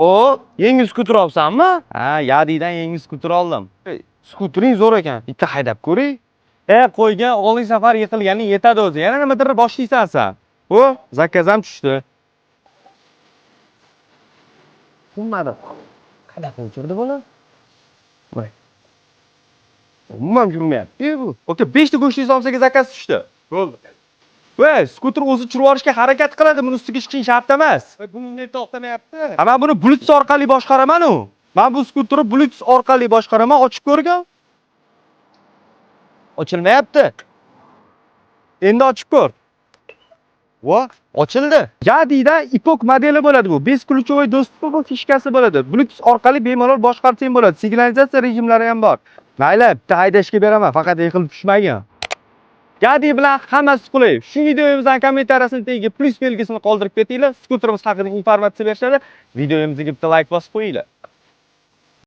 O, yengil skuter olsanmi? Ha, Yadidan yangi skuter oldim. Skutering zo'r ekan. Bitta haydab ko'ring. Qo'ygan o'g'ling safar yiqilganing yetadi o'zi. Yana nimadir boshlaysan sen. O, zakazam tushdi. Tushunmadim. Qanaqa o'chirdi buni? Voy. Umuman yurmayapti bu. Aka 5 ta go'shtli somsaga zakaz tushdi. Bo'ldi. Voy, skuter o'zi tushirib olishga harakat qiladi, buni ustiga chiqishing shart emas. Buni net to'xtamayapti. Ha, men buni Bluetooth orqali boshqaraman-ku. Men bu skuterni Bluetooth orqali boshqaraman, ochib ko'rgan. Ochilmayapti. Endi ochib ko'r. Vo, Ochildi. Yadida Epoch modeli bo'ladi bu. Beskluchovый доступ fishkasi bo'ladi. Bluetooth orqali bemalol boshqarsang bo'ladi. Signalizatsiya rejimlari ham bor. Mayli, bitta haydashga beraman, faqat yiqilib tushmagin. Yadi bilan hammasi qulay. Shu videomizdan kommentariyasini tagiga plus belgisini qoldirib ketinglar. Skuterimiz haqida informatsiya berishadi. Videomizga bitta like bosib qo'yinglar.